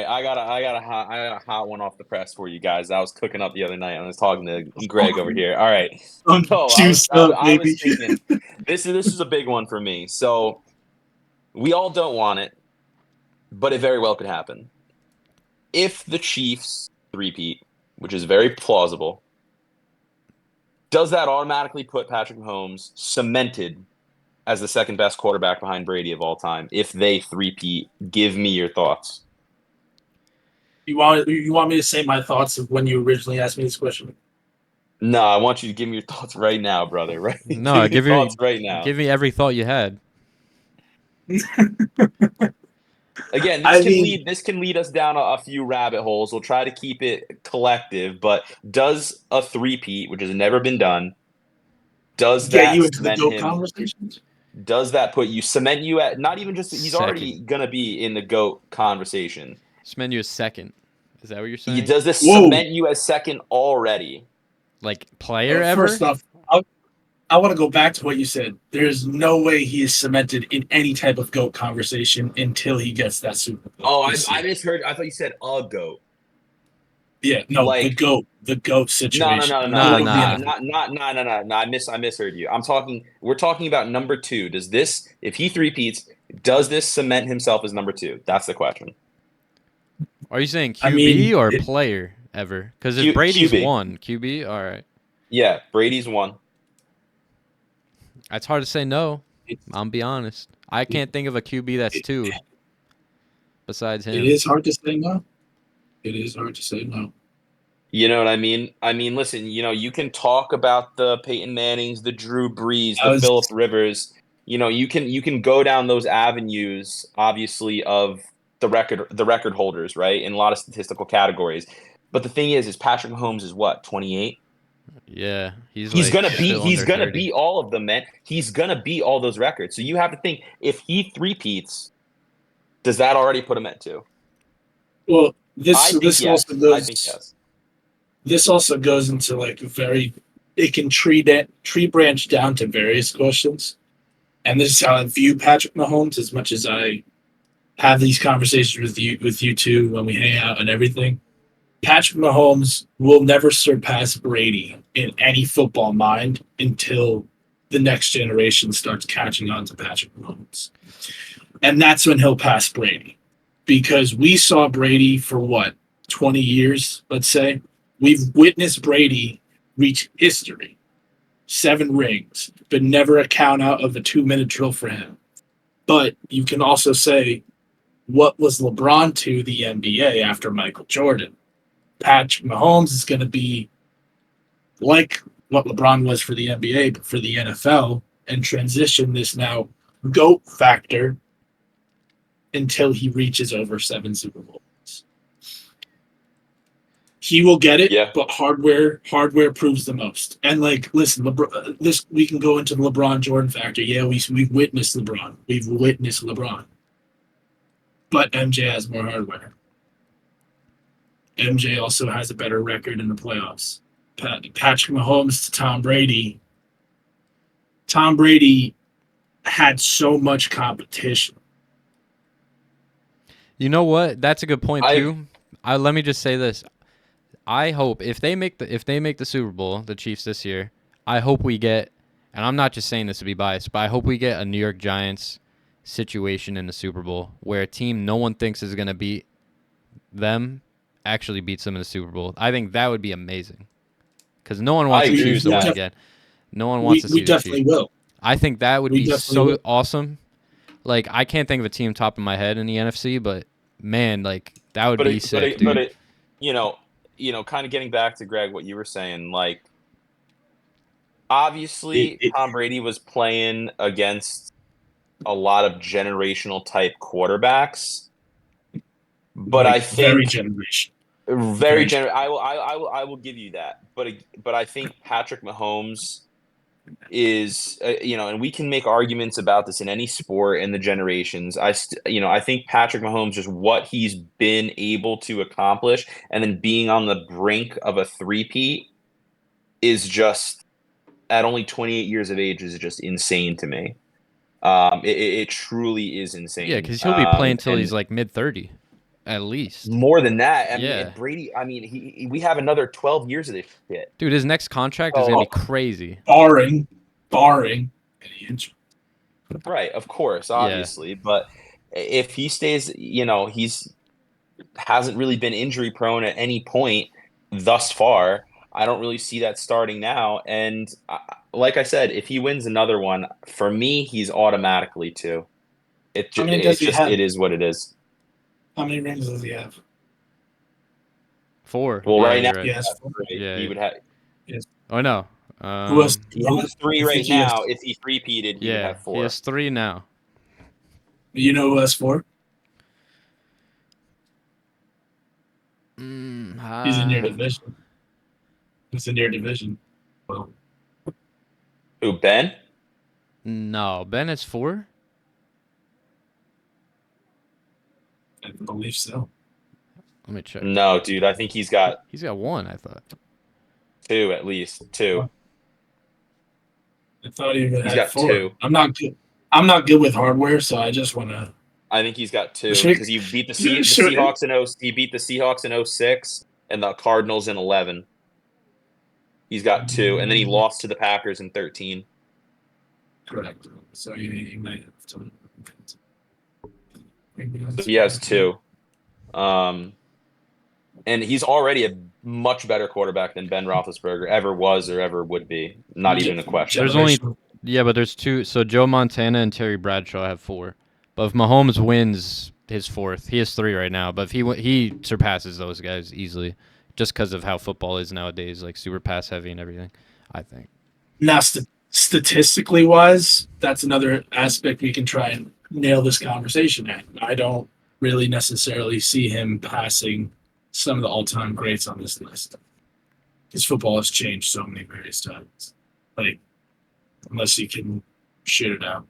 right, I got a hot one off the press for you guys. I was cooking up the other night. I was talking to Greg over here. All right, I'm so juiced up, I baby. was thinking this is a big one for me. So we all don't want it, but it very well could happen if the Chiefs three-peat, which is very plausible. Does that automatically put Patrick Mahomes cemented as the second best quarterback behind Brady of all time? If they three-peat, give me your thoughts. You want me to say my thoughts of when you originally asked me this question? No, I want you to give me your thoughts right now, brother. Right? Give No, me your thoughts right now. give me every thought you had. Again, I mean, this can lead us down a few rabbit holes. We'll try to keep it collective, but does a three-peat, which has never been done, does get that you into the cement GOAT him? conversations. Does that cement you at not even just he's already Second. gonna be in the GOAT conversation. This menu is second. Is that what you're saying? Does this Whoa. cement you as second already? Like player ever? First off, I want to go back to what you said. There's no way he is cemented in any type of GOAT conversation until he gets that Super Bowl. Oh, I misheard. I thought you said a GOAT. Yeah, no, Like the GOAT no, no, situation. no, no, Nah, no, Literally, nah. no. I misheard you. We're talking about number two. Does this, if he three-peats, does this cement himself as number two? That's the question. Are you saying I QB mean, or player ever? Because if Brady's QB. one, QB, all right. Yeah, Brady's one. It's hard to say no. it, I'll be honest. I can't think of a QB that's it, two besides it him. is hard to say no. It is hard to say no. You know what I mean? I mean, listen, you can talk about the Peyton Mannings, the Drew Brees, I the was Phillip Rivers. You can go down those avenues, obviously, of the record holders, right? In a lot of statistical categories. But the thing is Patrick Mahomes is what, 28? Yeah, he's He's like gonna beat still he's under gonna 30. beat all of them, man. He's gonna beat all those records. So you have to think, if he three-peats, does that already put him at two? well. I think This also yes. I think goes. yes. This also goes into like very. It can tree branch down to various questions, and this is how I view Patrick Mahomes. As much as I have these conversations with you two when we hang out and everything, Patrick Mahomes will never surpass Brady in any football mind until the next generation starts catching on to Patrick Mahomes. And that's when he'll pass Brady. Because we saw Brady for what, 20 years, let's say? We've witnessed Brady reach history. 7 rings, but never a count out of a 2-minute drill for him. But you can also say, what was LeBron to the NBA after Michael Jordan? Patrick Mahomes is going to be like what LeBron was for the NBA, but for the NFL, and transition this now GOAT factor until he reaches over 7 Super Bowls. He will get it, Yeah. but hardware proves the most. And like, listen, this we can go into the LeBron Jordan factor. Yeah, we've witnessed LeBron. We've witnessed LeBron, but MJ has more hardware. MJ also has a better record in the playoffs. Patrick Mahomes to Tom Brady. Tom Brady had so much competition. You know what? That's a good point I too. Let me just say this. I hope if they make the Super Bowl, the Chiefs this year, I hope we get, and I'm not just saying this to be biased, but I hope we get a New York Giants situation in the Super Bowl where a team no one thinks is going to beat them actually beats them in the Super Bowl. I think that would be amazing because no one wants the agree Chiefs with to win that. again. No one wants to We see the definitely Chiefs. will. I think that would We be definitely so will. awesome. Like I can't think of a team top of my head in the NFC, but man, like that would be sick, dude. you know, kind of getting back to Greg, what you were saying, like obviously It Tom Brady was playing against a lot of generational type quarterbacks, but I like very think generation. very Very gener. I will give you that, but I think Patrick Mahomes is and we can make arguments about this in any sport in the generations. I think Patrick Mahomes, just what he's been able to accomplish, and then being on the brink of a three-peat, is just, at only 28 years of age, is just insane to me. It truly is Yeah, insane. because he'll be playing till he's And like mid-30. At least. More than that. I mean, Yeah. and Brady. I mean, we have another 12 years of this shit. Dude, his next contract is So, gonna be crazy. barring any injury. right, of course, Yeah. obviously, but if he stays, he's hasn't really been injury prone at any point thus far. I don't really see that starting now. And like I said, if he wins another one, for me, he's automatically two. How many does he have? It is what it is. How many rings does he have? 4. Well, Yeah, right now you're right. Yes. Yeah. he would have. Yes. Oh no. Who has? He has three I right think he has. now. If he three-peated, he would Yeah. have He 4. has 3 now. You know who has 4? He's in your division. He's in your division. Well, Who, Ben? No, Ben has 4. I believe so. Let me check. No, dude. I think he's got He's got 1, I thought. 2 at least. 2. I thought he even He's had got 4. 2. I'm not good. I'm not good with hardware, so I just want to. I think he's got 2 Sure. because he beat the Sure. Seahawks in he beat the Seahawks in 06 and the Cardinals in 11. He's got 2, and then he lost to the Packers in 13. Correct. So he might have to. So he has 2. And he's already a much better quarterback than Ben Roethlisberger ever was or ever would be. Not even a question. There's only but there's 2. So Joe Montana and Terry Bradshaw have 4. But if Mahomes wins his 4th, he has 3 right now. But if he surpasses those guys easily, just because of how football is nowadays, like super pass heavy and everything. I think. Now, statistically wise, that's another aspect we can try and nail this conversation at. I don't really necessarily see him passing some of the all-time greats on this list. Because football has changed so many various times. Like, unless you can shoot it out.